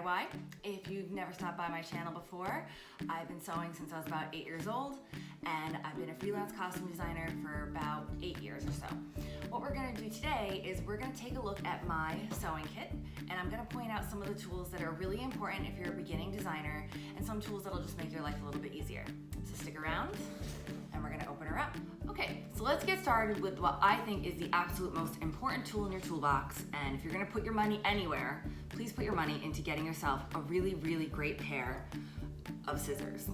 DIY. If you've never stopped by my channel before, I've been sewing since I was about 8 years old, and I've been a freelance costume designer for about 8 years or so. What we're gonna do today is we're gonna take a look at my sewing kit, and I'm gonna point out some of the tools that are really important if you're a beginning designer, and some tools that'll just make your life a little bit easier. So stick around, and we're gonna open her up. Okay, so let's get started with what I think is the absolute most important tool in your toolbox, and if you're gonna put your money anywhere, please put your money into getting yourself a really, really great pair of scissors.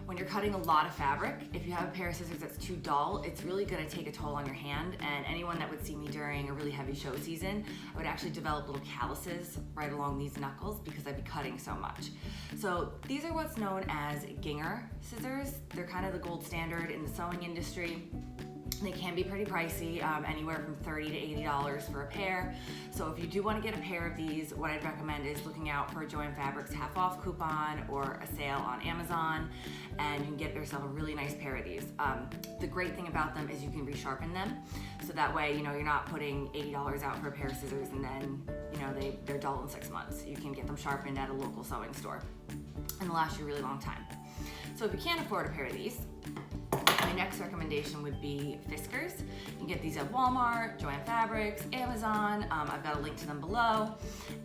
When you're cutting a lot of fabric, if you have a pair of scissors that's too dull, it's really gonna take a toll on your hand, and anyone that would see me during a really heavy show season, I would actually develop little calluses right along these knuckles because I'd be cutting so much. So these are what's known as GINGHER scissors. They're kind of the gold standard in the sewing industry. They can be pretty pricey, anywhere from $30 to $80 for a pair. So if you do want to get a pair of these, what I'd recommend is looking out for a Joann Fabrics half off coupon or a sale on Amazon, and you can get yourself a really nice pair of these. The great thing about them is you can resharpen them. So that way, you're not putting $80 out for a pair of scissors and then, they're dull in 6 months. You can get them sharpened at a local sewing store and they'll last you a really long time. So if you can't afford a pair of these, my next recommendation would be FISKARS. You can get these at Walmart, Joann Fabrics, Amazon. I've got a link to them below.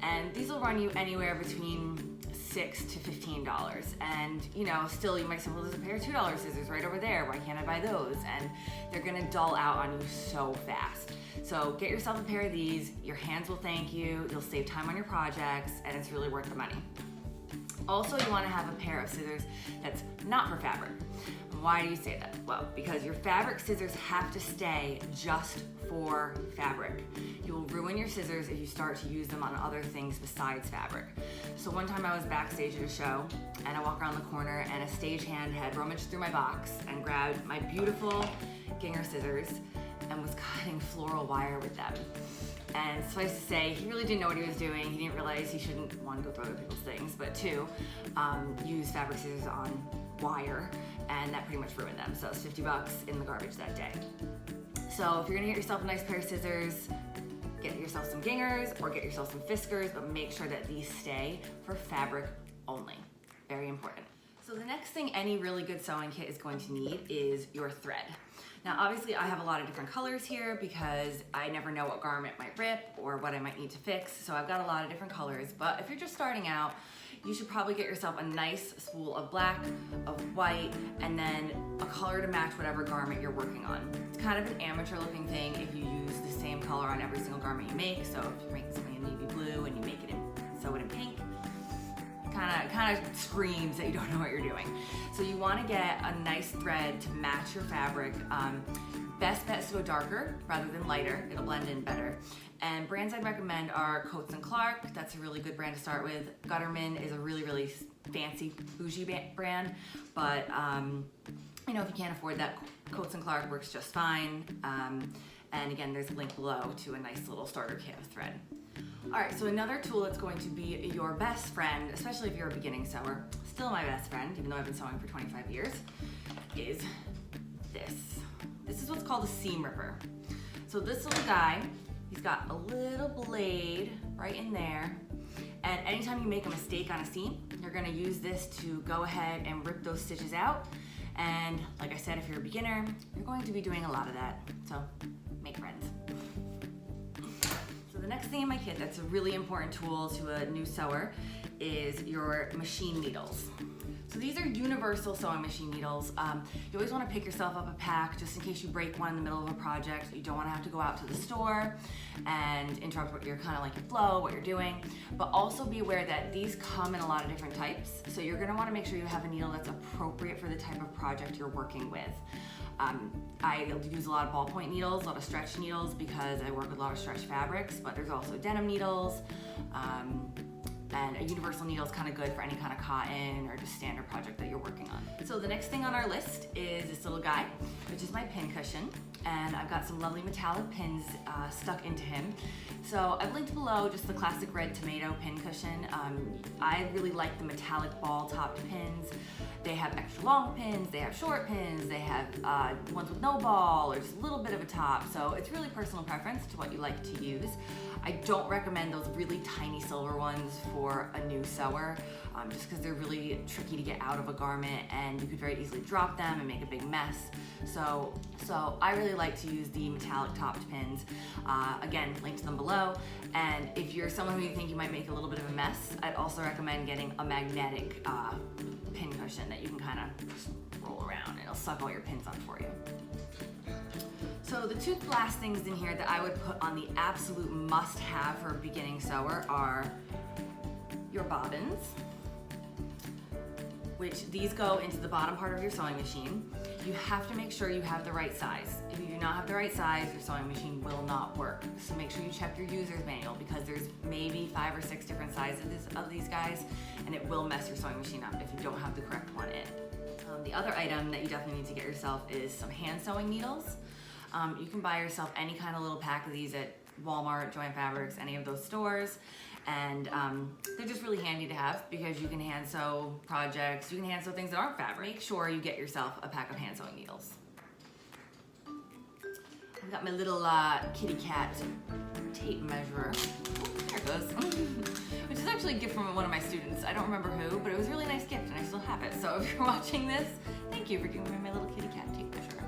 And these will run you anywhere between $6 to $15. And still you might say, well, there's a pair of $2 scissors right over there. Why can't I buy those? And they're gonna dull out on you so fast. So get yourself a pair of these. Your hands will thank you. You'll save time on your projects, and it's really worth the money. Also, you want to have a pair of scissors that's not for fabric. Why do you say that? Well, because your fabric scissors have to stay just for fabric. You will ruin your scissors if you start to use them on other things besides fabric. So one time I was backstage at a show, and I walked around the corner and a stagehand had rummaged through my box and grabbed my beautiful GINGHER scissors and was cutting floral wire with them. And suffice to say, he really didn't know what he was doing. He didn't realize he shouldn't, one, go through other people's things, but two, use fabric scissors on wire, and that pretty much ruined them. So it's $50 in the garbage that day. So if you're gonna get yourself a nice pair of scissors, get yourself some GINGHERs or get yourself some FISKARS, but make sure that these stay for fabric only. Very important. So the next thing any really good sewing kit is going to need is your thread. Now, obviously I have a lot of different colors here because I never know what garment might rip or what I might need to fix. So I've got a lot of different colors, but if you're just starting out, you should probably get yourself a nice spool of black, of white, and then a color to match whatever garment you're working on. It's kind of an amateur looking thing if you use the same color on every single garment you make. So if you're making something in navy blue and you make it sew it in pink, kind of screams that you don't know what you're doing. So you want to get a nice thread to match your fabric. Best bet is to go darker rather than lighter. It'll blend in better. And brands I'd recommend are Coats & Clark. That's a really good brand to start with. Gutterman is a really, really fancy, bougie brand. But if you can't afford that, Coats & Clark works just fine. And again, there's a link below to a nice little starter kit of thread. All right, so another tool that's going to be your best friend, especially if you're a beginning sewer, still my best friend, even though I've been sewing for 25 years, is this. This is what's called a seam ripper. So this little guy, he's got a little blade right in there, and anytime you make a mistake on a seam, you're gonna use this to go ahead and rip those stitches out. And like I said, if you're a beginner, you're going to be doing a lot of that, so make friends. The next thing in my kit that's a really important tool to a new sewer is your machine needles. So these are universal sewing machine needles. You always want to pick yourself up a pack just in case you break one in the middle of a project. You don't want to have to go out to the store and interrupt what you're your flow, what you're doing. But also be aware that these come in a lot of different types. So you're going to want to make sure you have a needle that's appropriate for the type of project you're working with. I use a lot of ballpoint needles, a lot of stretch needles because I work with a lot of stretch fabrics, but there's also denim needles, and a universal needle is kind of good for any kind of cotton or just standard project that you're working on. So the next thing on our list is this little guy. which is my pin cushion, and I've got some lovely metallic pins stuck into him. So I've linked below just the classic red tomato pin cushion. I really like the metallic ball topped pins. They have extra long pins, they have short pins, they have ones with no ball or just a little bit of a top. So it's really personal preference to what you like to use. I don't recommend those really tiny silver ones for a new sewer, just because they're really tricky to get out of a garment and you could very easily drop them and make a big mess. So I really like to use the metallic topped pins. Again, link to them below. And if you're someone who you think you might make a little bit of a mess, I'd also recommend getting a magnetic pin cushion that you can kind of roll around and it'll suck all your pins on for you. So the two last things in here that I would put on the absolute must-have for a beginning sewer are your bobbins, which these go into the bottom part of your sewing machine. You have to make sure you have the right size. If you do not have the right size, your sewing machine will not work. So make sure you check your user's manual because there's maybe 5 or 6 different sizes of these guys, and it will mess your sewing machine up if you don't have the correct one in. The other item that you definitely need to get yourself is some hand sewing needles. You can buy yourself any kind of little pack of these at Walmart, Joann Fabrics, any of those stores. And they're just really handy to have because you can hand sew projects, you can hand sew things that aren't fabric. Make sure you get yourself a pack of hand sewing needles. I've got my little kitty cat tape measurer. There it goes. Which is actually a gift from one of my students. I don't remember who, but it was a really nice gift and I still have it. So if you're watching this, thank you for giving me my little kitty cat tape measurer.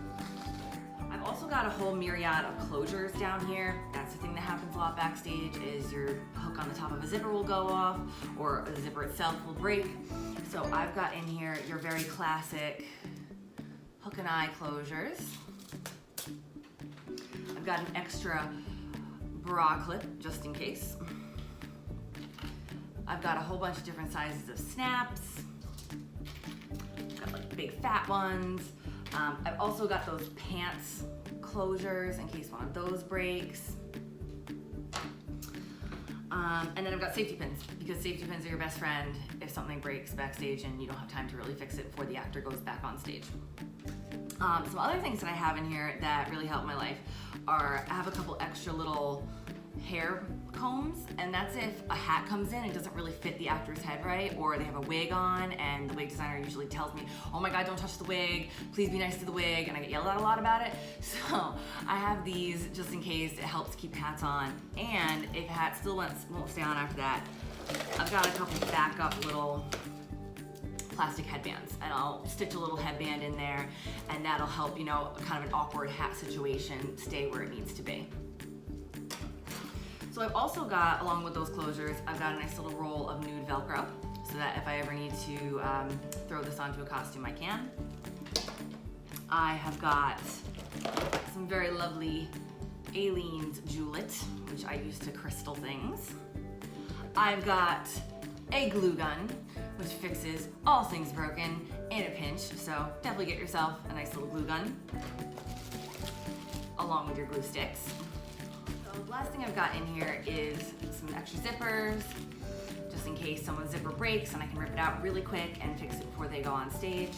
I've also got a whole myriad of closures down here. That's the thing that happens a lot backstage is your hook on the top of a zipper will go off or the zipper itself will break. So I've got in here your very classic hook and eye closures. I've got an extra bra clip just in case. I've got a whole bunch of different sizes of snaps. I've got like big fat ones. I've also got those pants closures in case one of those breaks. And then I've got safety pins because safety pins are your best friend if something breaks backstage and you don't have time to really fix it before the actor goes back on stage. Some other things that I have in here that really help my life are I have a couple extra little hair combs, and that's if a hat comes in and doesn't really fit the actor's head right, or they have a wig on and the wig designer usually tells me, oh my god, don't touch the wig, please be nice to the wig, and I get yelled at a lot about it. So I have these just in case. It helps keep hats on, and if a hat still won't stay on after that, I've got a couple backup little plastic headbands, and I'll stitch a little headband in there, and that'll help, you know, kind of an awkward hat situation stay where it needs to be. So I've also got, along with those closures, I've got a nice little roll of nude Velcro so that if I ever need to throw this onto a costume, I can. I have got some very lovely Aleene's Jewelette, which I use to crystal things. I've got a glue gun, which fixes all things broken in a pinch, so definitely get yourself a nice little glue gun, along with your glue sticks. So the last thing I've got in here is some extra zippers, just in case someone's zipper breaks and I can rip it out really quick and fix it before they go on stage.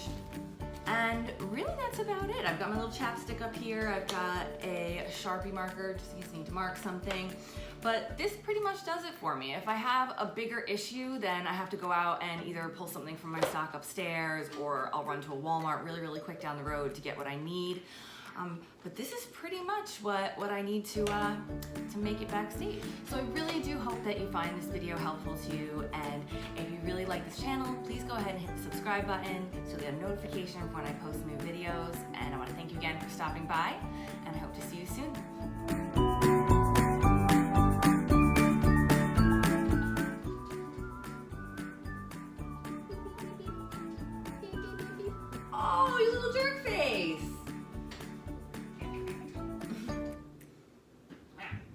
And really that's about it. I've got my little chapstick up here. I've got a Sharpie marker just in case I need to mark something. But this pretty much does it for me. If I have a bigger issue, then I have to go out and either pull something from my stock upstairs or I'll run to a Walmart really quick down the road to get what I need. But this is pretty much what I need to make it backstage. So I really do hope that you find this video helpful to you, and if you really like this channel, please go ahead and hit the subscribe button so you get a notification when I post new videos. And I want to thank you again for stopping by, and I hope to see you soon.